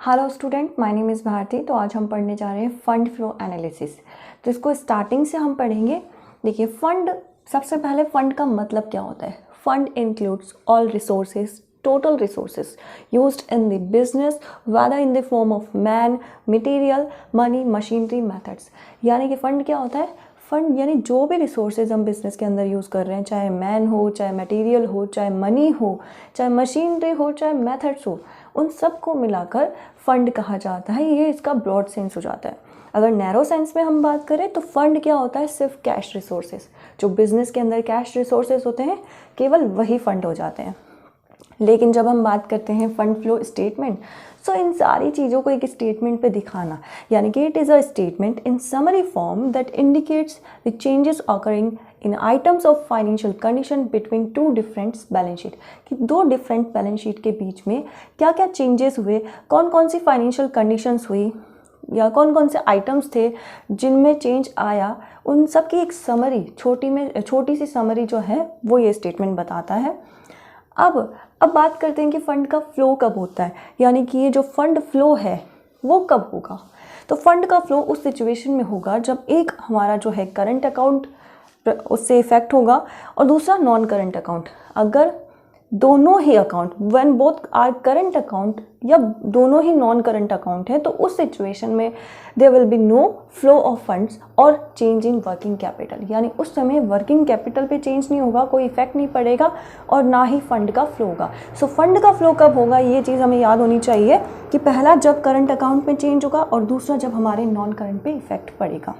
Hello student, my name is Bharti. तो आज हम पढ़ने जा रहे हैं फंड फ्लो एनालिसिस। तो इसको स्टार्टिंग से हम पढ़ेंगे। देखिए, फंड, सबसे पहले फंड का मतलब क्या होता है। Fund includes all resources, total resources used in the business, whether in the form of man, material, money, machinery, methods. यानी कि फंड क्या होता है। फंड यानी जो भी रिसोर्सेज हम बिज़नेस के अंदर यूज़ कर रहे हैं, चाहे मैन हो, चाहे मटेरियल हो, चाहे मनी हो, चाहे मशीनरी हो, चाहे मेथड्स हो, उन सब को मिलाकर फंड कहा जाता है। ये इसका ब्रॉड सेंस हो जाता है। अगर नैरो सेंस में हम बात करें तो फंड क्या होता है, सिर्फ कैश रिसोर्सेज। जो बिज़नेस के अंदर कैश रिसोर्सेज होते हैं, केवल वही फंड हो जाते हैं। लेकिन जब हम बात करते हैं फंड फ्लो स्टेटमेंट, सो इन सारी चीज़ों को एक स्टेटमेंट पे दिखाना, यानी कि it is a statement in summary form that indicates the changes occurring in items of financial condition between two different balance sheet. कि दो डिफरेंट बैलेंस शीट के बीच में क्या क्या चेंजेस हुए, कौन कौन सी फाइनेंशियल कंडीशंस हुई, या कौन कौन से आइटम्स थे जिनमें चेंज आया, उन सब की एक समरी, छोटी सी समरी जो है वो ये स्टेटमेंट बताता है। अब बात करते हैं कि फ़ंड का फ्लो कब होता है, यानी कि ये जो फंड फ्लो है वो कब होगा। तो फंड का फ्लो उस सिचुएशन में होगा जब एक हमारा जो है करंट अकाउंट उससे इफेक्ट होगा और दूसरा नॉन करंट अकाउंट। अगर दोनों ही account, when both are current account, या दोनों ही नॉन करंट अकाउंट है, तो उस सिचुएशन में there will be no flow of funds और चेंज इन वर्किंग कैपिटल। यानी उस समय वर्किंग कैपिटल पे चेंज नहीं होगा, कोई इफेक्ट नहीं पड़ेगा और ना ही फंड का फ्लो होगा। सो फंड का फ्लो कब होगा, ये चीज़ हमें याद होनी चाहिए कि पहला जब करंट अकाउंट में चेंज होगा और दूसरा जब हमारे नॉन करंट पे इफेक्ट पड़ेगा।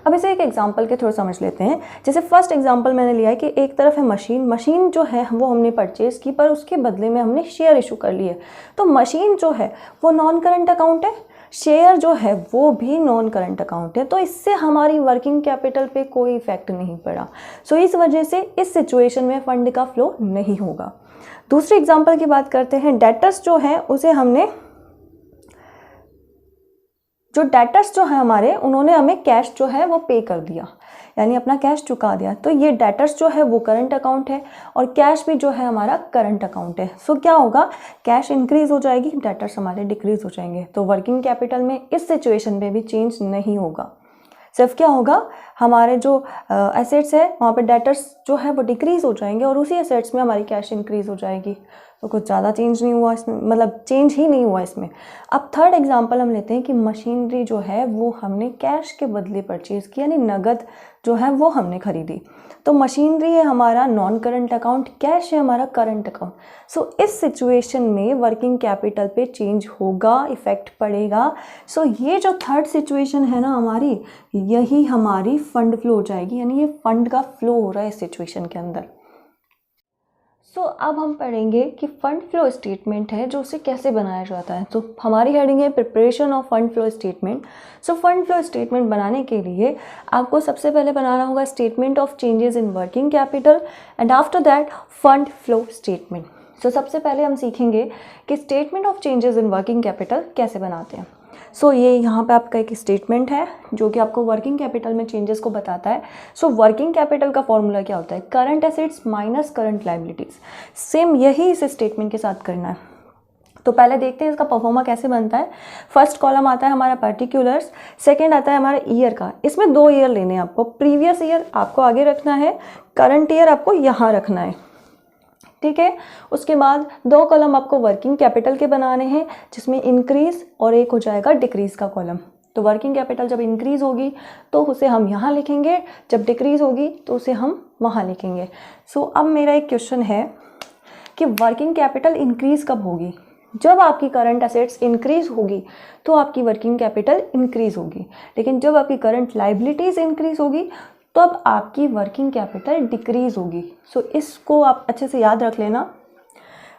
अब इसे एक एग्जांपल के थ्रू समझ लेते हैं। जैसे फर्स्ट एग्जांपल मैंने लिया है कि एक तरफ है मशीन जो है वो हमने परचेज की, पर उसके बदले में हमने शेयर इशू कर लिए। तो मशीन जो है वो नॉन करंट अकाउंट है, शेयर जो है वो भी नॉन करंट अकाउंट है, तो इससे हमारी वर्किंग कैपिटल पे कोई इफेक्ट नहीं पड़ा। सो इस वजह से इस सिचुएशन में फंड का फ्लो नहीं होगा। दूसरे एग्जाम्पल की बात करते हैं। डेटर्स जो है उसे हमने, जो डेटर्स जो है हमारे, उन्होंने हमें कैश जो है वो पे कर दिया, यानी अपना कैश चुका दिया। तो ये डेटर्स जो है वो करंट अकाउंट है और कैश भी जो है हमारा करंट अकाउंट है। सो क्या होगा, कैश इंक्रीज हो जाएगी, डेटर्स हमारे डिक्रीज हो जाएंगे। तो वर्किंग कैपिटल में इस सिचुएशन में भी चेंज नहीं होगा। सिर्फ क्या होगा, हमारे जो एसेट्स है वहाँ पे डेटर्स जो है वो डिक्रीज हो जाएंगे और उसी एसेट्स में हमारी कैश इंक्रीज हो जाएगी। तो कुछ ज़्यादा चेंज नहीं हुआ इसमें, मतलब चेंज ही नहीं हुआ इसमें। अब थर्ड एग्जांपल हम लेते हैं कि मशीनरी जो है वो हमने कैश के बदले परचेज की, यानी नगद जो है वो हमने खरीदी। तो मशीनरी है हमारा नॉन करंट अकाउंट, कैश है हमारा करंट अकाउंट। सो इस सिचुएशन में वर्किंग कैपिटल पे चेंज होगा, इफेक्ट पड़ेगा। सो ये जो थर्ड सिचुएशन है ना हमारी, यही हमारी फंड फ्लो हो जाएगी, यानी ये फंड का फ्लो हो रहा है इस सिचुएशन के अंदर। सो अब हम पढ़ेंगे कि फंड फ्लो स्टेटमेंट है जो उसे कैसे बनाया जाता है। तो हमारी हेडिंग है preparation of fund flow statement. So fund flow statement बनाने के लिए आपको सबसे पहले बनाना होगा statement of changes in working capital and after that fund flow statement. So सबसे पहले हम सीखेंगे कि statement of changes in working capital कैसे बनाते हैं। सो ये यहाँ पे आपका एक स्टेटमेंट है जो कि आपको वर्किंग कैपिटल में चेंजेस को बताता है। सो वर्किंग कैपिटल का फॉर्मूला क्या होता है, current assets minus current liabilities. Same यही इस स्टेटमेंट के साथ करना है। तो पहले देखते हैं इसका परफॉर्मा कैसे बनता है। फर्स्ट कॉलम आता है हमारा पर्टिकुलर्स, सेकंड आता है हमारा ईयर का। इसमें 2 ईयर लेने हैं आपको, प्रीवियस ईयर आपको आगे रखना है, करंट ईयर आपको यहाँ रखना है, ठीक है। उसके बाद 2 कॉलम आपको वर्किंग कैपिटल के बनाने हैं, जिसमें इंक्रीज और एक हो जाएगा डिक्रीज का कॉलम। तो वर्किंग कैपिटल जब इंक्रीज होगी तो उसे हम यहाँ लिखेंगे, जब डिक्रीज होगी तो उसे हम वहाँ लिखेंगे। सो अब मेरा एक क्वेश्चन है कि वर्किंग कैपिटल इंक्रीज कब होगी। जब आपकी करंट एसेट्स इंक्रीज होगी तो आपकी वर्किंग कैपिटल इंक्रीज होगी, लेकिन जब आपकी करंट लायबिलिटीज इंक्रीज होगी तो अब आपकी वर्किंग कैपिटल डिक्रीज होगी। सो इसको आप अच्छे से याद रख लेना।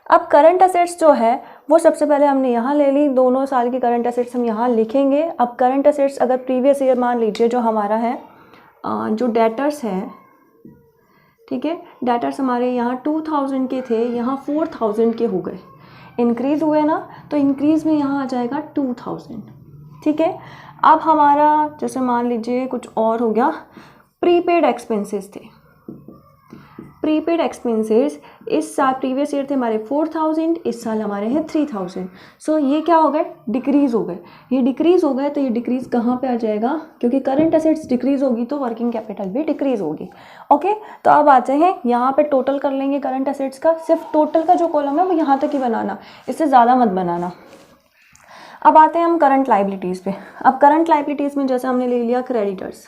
अब करंट एसेट्स जो है वो सबसे पहले हमने यहाँ ले ली, दोनों साल की करंट एसेट्स हम यहाँ लिखेंगे। अब करंट एसेट्स अगर प्रीवियस ईयर मान लीजिए जो हमारा है, जो डेटर्स है, ठीक है, डेटर्स हमारे यहाँ 2000 के थे, यहाँ 4000 के हो गए, इंक्रीज हुए ना, तो इंक्रीज में यहाँ आ जाएगा 2000, ठीक है। अब हमारा जैसे मान लीजिए कुछ और हो गया, प्रीपेड एक्सपेंसेस थे, प्रीपेड एक्सपेंसेस इस साल प्रीवियस ईयर थे हमारे 4000, इस साल हमारे हैं 3000। सो ये क्या हो गए, डिक्रीज़ हो गए। ये डिक्रीज़ हो गए तो ये डिक्रीज़ कहाँ पे आ जाएगा, क्योंकि करंट एसेट्स डिक्रीज़ होगी तो वर्किंग कैपिटल भी डिक्रीज़ होगी। ओके, तो अब आते हैं यहाँ पे टोटल कर लेंगे करंट एसेट्स का। सिर्फ टोटल का जो कॉलम है वो यहाँ तक ही बनाना, इससे ज़्यादा मत बनाना। अब आते हैं हम करंट लाइबिलिटीज़ पे। अब करंट लाइबिलिटीज़ में जैसे हमने ले लिया क्रेडिटर्स।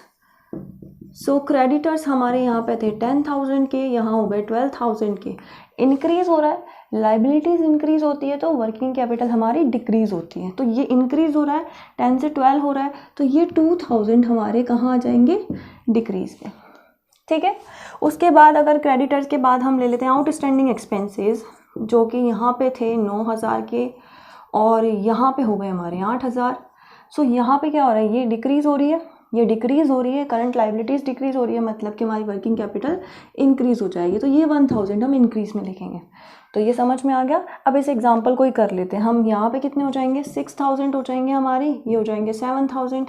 सो क्रेडिटर्स हमारे यहाँ पे थे 10,000 के, यहाँ हो गए 12,000 के। इंक्रीज़ हो रहा है, लाइबिलिटीज़ इंक्रीज़ होती है तो वर्किंग कैपिटल हमारी डिक्रीज़ होती है। तो ये इंक्रीज़ हो रहा है, 10 से 12 हो रहा है, तो ये 2,000 हमारे कहाँ आ जाएंगे, डिक्रीज़ में। ठीक है, उसके बाद अगर क्रेडिटर्स के बाद हम ले लेते हैं आउटस्टैंडिंग एक्सपेंसेस, जो कि यहाँ पे थे 9,000 के और यहाँ पे हो गए हमारे 8,000। सो यहाँ पे क्या हो रहा है, ये डिक्रीज़ हो रही है, ये डिक्रीज़ हो रही है, करंट लाइबिलिटीज़ डिक्रीज़ हो रही है, मतलब कि हमारी वर्किंग कैपिटल इंक्रीज़ हो जाएगी। तो ये 1,000 हम इंक्रीज़ में लिखेंगे। तो ये समझ में आ गया। अब इस एग्जांपल को ही कर लेते हैं हम। यहाँ पे कितने हो जाएंगे, 6,000 हो जाएंगे हमारे, ये हो जाएंगे 7,000,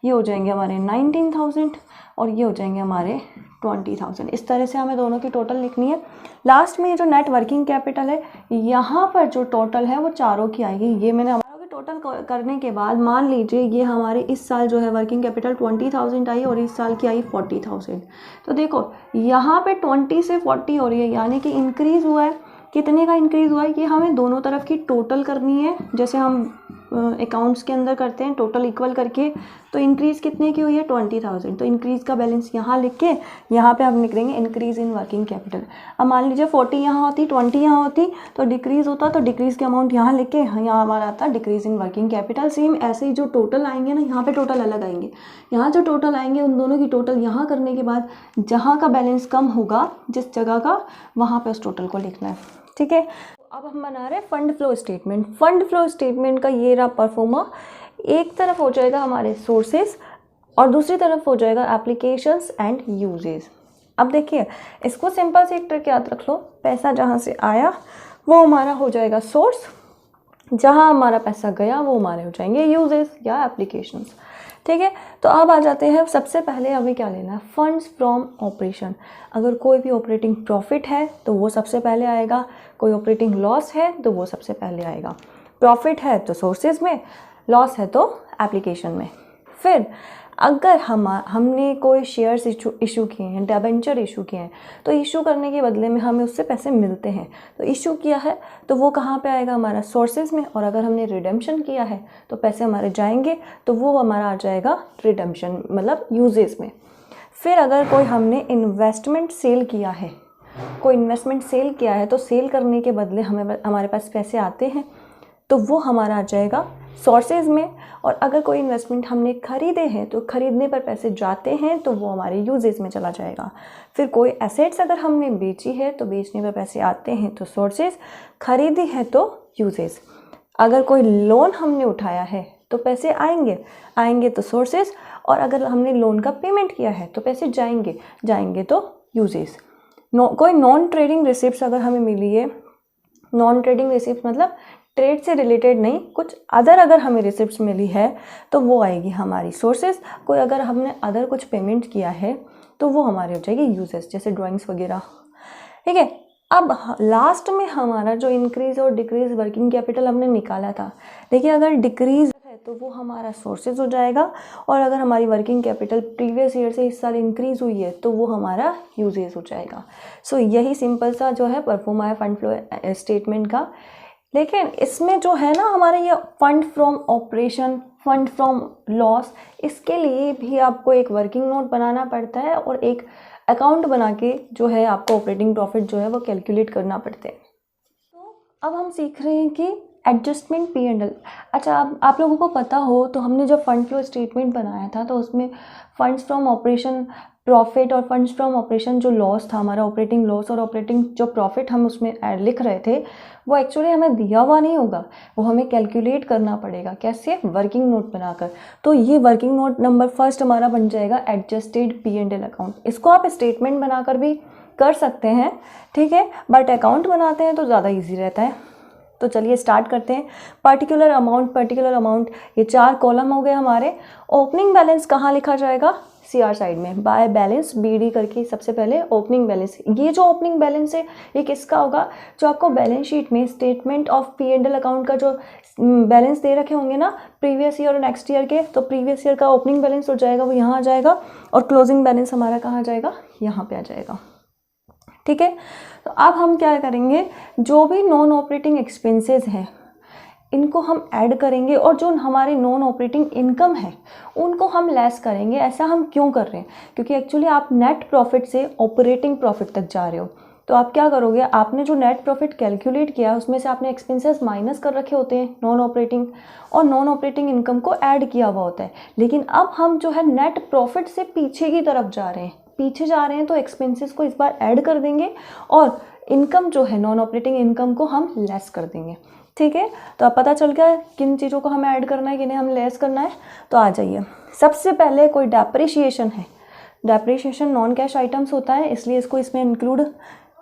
ये हो जाएंगे हमारे 19,000 और ये हो जाएंगे हमारे 20,000। इस तरह से हमें दोनों की टोटल लिखनी है। लास्ट में ये जो नेट वर्किंग कैपिटल है, यहाँ पर जो टोटल है वो चारों की आएगी। ये मैंने टोटल करने के बाद मान लीजिए ये हमारे इस साल जो है वर्किंग कैपिटल 20,000 आई और इस साल की आई 40,000। तो देखो यहाँ पे 20 से 40 हो रही है, यानी कि इंक्रीज़ हुआ है। कितने का इंक्रीज़ हुआ है, ये हमें दोनों तरफ की टोटल करनी है, जैसे हम अकाउंट्स के अंदर करते हैं टोटल इक्वल करके। तो इंक्रीज़ कितने की हुई है, 20,000। तो इंक्रीज़ का बैलेंस यहाँ लिख के यहाँ पे हम लिख देंगे इंक्रीज़ इन वर्किंग कैपिटल। अब मान लीजिए 40 यहाँ होती, 20 यहाँ होती, तो डिक्रीज़ होता, तो डिक्रीज़ के अमाउंट यहाँ लिख के यहाँ हमारा आता डिक्रीज़ इन वर्किंग कैपिटल। सेम ऐसे ही जो टोटल आएंगे ना, यहाँ पे टोटल अलग आएंगे, यहाँ जो टोटल आएंगे उन दोनों की टोटल यहाँ करने के बाद जहाँ का बैलेंस कम होगा जिस जगह का, वहाँ पर उस टोटल को लिखना है। ठीक है, अब हम बना रहे हैं fund flow statement. Fund flow statement का ये रहा परफॉर्मा। एक तरफ हो जाएगा हमारे सोर्सेज और दूसरी तरफ हो जाएगा एप्लीकेशंस एंड यूजेस। अब देखिए, इसको सिंपल से एक ट्रिक याद रख लो। पैसा जहाँ से आया वो हमारा हो जाएगा सोर्स, जहाँ हमारा पैसा गया वो हमारे हो जाएंगे यूजेस या एप्लीकेशंस। ठीक है, तो अब आ जाते हैं, सबसे पहले हमें क्या लेना है, फंड्स फ्रॉम ऑपरेशन। अगर कोई भी ऑपरेटिंग प्रॉफिट है तो वो सबसे पहले आएगा, कोई ऑपरेटिंग लॉस है तो वो सबसे पहले आएगा। प्रॉफिट है तो सोर्सेज में, लॉस है तो एप्लीकेशन में। फिर अगर हमने कोई शेयर्स इशू किए हैं, डिबेंचर इशू किए हैं, तो इशू करने के बदले में हमें उससे पैसे मिलते हैं, तो इशू किया है तो वो कहाँ पे आएगा, हमारा सोर्सेज में। और अगर हमने रिडेम्पशन किया है तो पैसे हमारे जाएंगे, तो वो हमारा आ जाएगा रिडेम्पशन मतलब यूजेस में। फिर अगर कोई हमने इन्वेस्टमेंट सेल किया है, कोई इन्वेस्टमेंट सेल किया है, तो सेल करने के बदले हमारे पास पैसे आते हैं, तो वो हमारा आ जाएगा सोर्सेज में। और अगर कोई इन्वेस्टमेंट हमने खरीदे हैं तो खरीदने पर पैसे जाते हैं, तो वो हमारे यूजेस में चला जाएगा। फिर कोई एसेट्स अगर हमने बेची है तो बेचने पर पैसे आते हैं, तो सोर्सेज, खरीदी है तो यूजेस। अगर कोई लोन हमने उठाया है तो पैसे आएंगे तो सोर्सेज, और अगर हमने लोन का पेमेंट किया है तो पैसे जाएंगे तो यूजेस। कोई नॉन ट्रेडिंग रिसिप्ट्स अगर हमें मिली है, नॉन ट्रेडिंग रिसिप्ट मतलब ट्रेड से रिलेटेड नहीं, कुछ अदर अगर हमें रिसिप्ट्स मिली है तो वो आएगी हमारी सोर्सेज। कोई अगर हमने अदर कुछ पेमेंट किया है तो वो हमारे हो जाएगी यूजेस, जैसे ड्राइंग्स वगैरह। ठीक है, अब लास्ट में हमारा जो इंक्रीज और डिक्रीज वर्किंग कैपिटल हमने निकाला था, देखिए अगर डिक्रीज है तो वो हमारा सोर्सेज हो जाएगा, और अगर हमारी वर्किंग कैपिटल प्रीवियस ईयर से इस साल इंक्रीज हुई है तो वो हमारा यूजेज हो जाएगा। सो यही सिंपल सा जो है परफॉर्मा है फंड फ्लो स्टेटमेंट का। लेकिन इसमें जो है ना हमारे ये fund from operation, fund from loss, इसके लिए भी आपको एक वर्किंग नोट बनाना पड़ता है और एक अकाउंट बना के जो है आपको ऑपरेटिंग प्रॉफिट जो है वो कैलकुलेट करना पड़ते हैं। तो अब हम सीख रहे हैं कि एडजस्टमेंट P&L। अच्छा, आप लोगों को पता हो तो हमने जब फंड फ्लो स्टेटमेंट बनाया था तो उसमें फंड्स फ्रॉम ऑपरेशन प्रॉफिट और फंड्स फ्रॉम ऑपरेशन जो लॉस था हमारा, ऑपरेटिंग लॉस और ऑपरेटिंग जो प्रॉफिट हम उसमें लिख रहे थे, वो एक्चुअली हमें दिया हुआ नहीं होगा, वो हमें कैलकुलेट करना पड़ेगा। कैसे? वर्किंग नोट बनाकर। तो ये वर्किंग नोट नंबर फर्स्ट हमारा बन जाएगा एडजस्टेड P&L अकाउंट। इसको आप स्टेटमेंट बनाकर भी कर सकते हैं, ठीक है, बट अकाउंट बनाते हैं तो ज़्यादा ईजी रहता है। तो चलिए स्टार्ट करते हैं। पर्टिकुलर अमाउंट, ये 4 कॉलम हो गए हमारे। ओपनिंग बैलेंस कहाँ लिखा जाएगा? CR साइड में बाय बैलेंस BD करके सबसे पहले ओपनिंग बैलेंस। ये जो ओपनिंग बैलेंस है ये किसका होगा, जो आपको बैलेंस शीट में स्टेटमेंट ऑफ P&L अकाउंट का जो बैलेंस दे रखे होंगे ना प्रीवियस ईयर और नेक्स्ट ईयर के, तो प्रीवियस ईयर का ओपनिंग बैलेंस हो जाएगा वो यहाँ आ जाएगा और क्लोजिंग बैलेंस हमारा कहाँ आ जाएगा, यहाँ पे आ जाएगा। ठीक है, तो अब हम क्या करेंगे, जो भी नॉन ऑपरेटिंग एक्सपेंसेस हैं इनको हम ऐड करेंगे और जो हमारे नॉन ऑपरेटिंग इनकम है उनको हम लेस करेंगे। ऐसा हम क्यों कर रहे हैं, क्योंकि एक्चुअली आप नेट प्रॉफिट से ऑपरेटिंग प्रॉफिट तक जा रहे हो। तो आप क्या करोगे, आपने जो नेट प्रॉफिट कैलकुलेट किया उसमें से आपने एक्सपेंसेस माइनस कर रखे होते हैं नॉन ऑपरेटिंग, और नॉन ऑपरेटिंग इनकम को ऐड किया हुआ होता है। लेकिन अब हम जो है नेट प्रॉफिट से पीछे की तरफ जा रहे हैं, पीछे जा रहे हैं, तो एक्सपेंसेस को इस बार ऐड कर देंगे और इनकम जो है नॉन ऑपरेटिंग इनकम को हम लेस कर देंगे। ठीक है, तो अब पता चल गया किन चीज़ों को हमें ऐड करना है, किन्हें हम लेस करना है। तो आ जाइए, सबसे पहले कोई डेप्रिशिएशन है, डेप्रिशिएशन नॉन कैश आइटम्स होता है इसलिए इसको इसमें इंक्लूड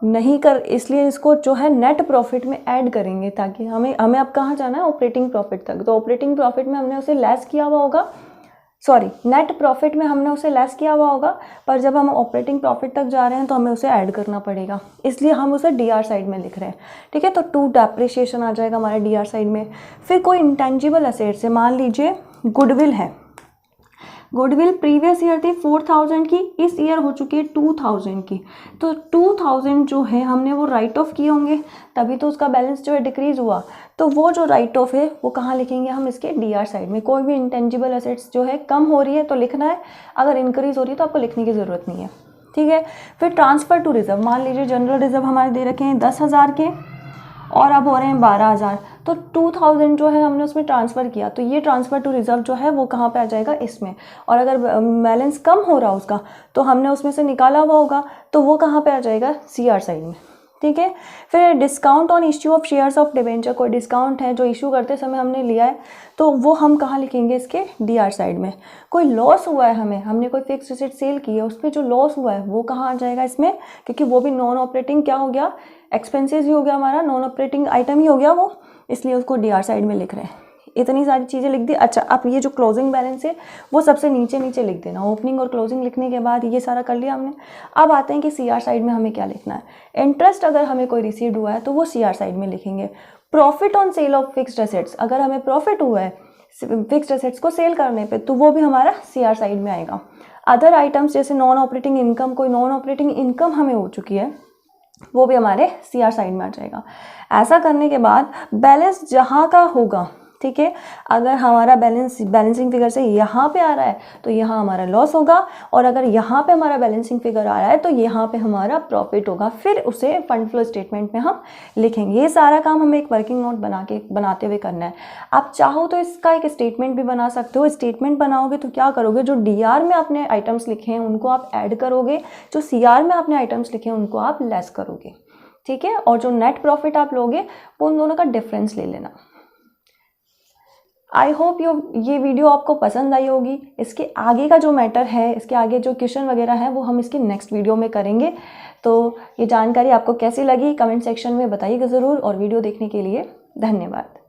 नहीं कर, इसलिए इसको जो है नेट प्रॉफिट में ऐड करेंगे ताकि हमें अब कहाँ जाना है, ऑपरेटिंग प्रॉफिट तक। तो ऑपरेटिंग प्रॉफिट में हमने उसे लेस किया हुआ होगा, सॉरी नेट प्रॉफिट में हमने उसे लेस किया हुआ होगा, पर जब हम ऑपरेटिंग प्रॉफिट तक जा रहे हैं तो हमें उसे ऐड करना पड़ेगा, इसलिए हम उसे DR साइड में लिख रहे हैं। ठीक है, तो टू डेप्रिशिएशन आ जाएगा हमारे DR साइड में। फिर कोई इंटेंजिबल एसेट्स है, मान लीजिए गुडविल है, गुडविल प्रीवियस ईयर थी 4000 की, इस ईयर हो चुकी है 2000 की, तो 2000 जो है हमने वो राइट ऑफ किए होंगे तभी तो उसका बैलेंस जो है डिक्रीज़ हुआ। तो वो जो राइट ऑफ है वो कहाँ लिखेंगे हम, इसके DR साइड में। कोई भी इंटेंजिबल एसेट्स जो है कम हो रही है तो लिखना है, अगर इंक्रीज़ हो रही है तो आपको लिखने की ज़रूरत नहीं है। ठीक है, फिर ट्रांसफ़र टू रिजर्व, मान लीजिए जनरल रिजर्व हमारे दे रखे हैं 10,000 के और अब हो रहे हैं 12,000, तो 2000 जो है हमने उसमें ट्रांसफ़र किया, तो ये ट्रांसफ़र टू रिजर्व जो है वो कहाँ पे आ जाएगा, इसमें। और अगर बैलेंस कम हो रहा उसका तो हमने उसमें से निकाला हुआ होगा तो वो कहाँ पे आ जाएगा, CR साइड में। ठीक है, फिर discount on issue of shares of debenture, कोई डिस्काउंट है जो इशू करते समय हमने लिया है तो वो हम कहाँ लिखेंगे, इसके DR साइड में। कोई लॉस हुआ है हमने कोई फिक्स एसेट सेल की है, उस पर जो लॉस हुआ है वो कहाँ आ जाएगा, इसमें, क्योंकि वो भी नॉन ऑपरेटिंग क्या हो गया, एक्सपेंसेस ही हो गया हमारा, नॉन ऑपरेटिंग आइटम ही हो गया वो, इसलिए उसको DR साइड में लिख रहे हैं। इतनी सारी चीज़ें लिख दी। अच्छा, अब ये जो क्लोजिंग बैलेंस है वो सबसे नीचे नीचे लिख देना। ओपनिंग और क्लोजिंग लिखने के बाद ये सारा कर लिया हमने। अब आते हैं कि CR साइड में हमें क्या लिखना है। इंटरेस्ट अगर हमें कोई रिसीव्ड हुआ है तो वो CR साइड में लिखेंगे। Profit on sale of fixed assets, अगर हमें प्रॉफिट हुआ है फिक्स्ड एसेट्स को सेल करने पे तो वो भी हमारा CR साइड में आएगा। अदर आइटम्स जैसे नॉन ऑपरेटिंग इनकम, कोई नॉन ऑपरेटिंग इनकम हमें हो चुकी है वो भी हमारे CR साइड में आ जाएगा। ऐसा करने के बाद बैलेंस जहाँ का होगा, ठीक है, अगर हमारा बैलेंसिंग फिगर से यहाँ पे आ रहा है तो यहाँ हमारा लॉस होगा, और अगर यहाँ पे हमारा बैलेंसिंग फिगर आ रहा है तो यहाँ पे हमारा प्रॉफिट होगा। फिर उसे फंड फ्लो स्टेटमेंट में हम लिखेंगे। ये सारा काम हमें एक वर्किंग नोट बनाते हुए करना है। आप चाहो तो इसका एक स्टेटमेंट भी बना सकते हो। स्टेटमेंट बनाओगे तो क्या करोगे, जो DR में आपने आइटम्स लिखे हैं उनको आप ऐड करोगे, जो CR में आपने आइटम्स लिखे हैं उनको आप लेस करोगे। ठीक है, और जो नेट प्रॉफिट आप लोगे वो उन दोनों का डिफरेंस ले लेना। आई होप ये वीडियो आपको पसंद आई होगी। इसके आगे का जो मैटर है, इसके आगे जो क्वेश्चन वगैरह है वो हम इसकी नेक्स्ट वीडियो में करेंगे। तो ये जानकारी आपको कैसी लगी कमेंट सेक्शन में बताइएगा ज़रूर, और वीडियो देखने के लिए धन्यवाद।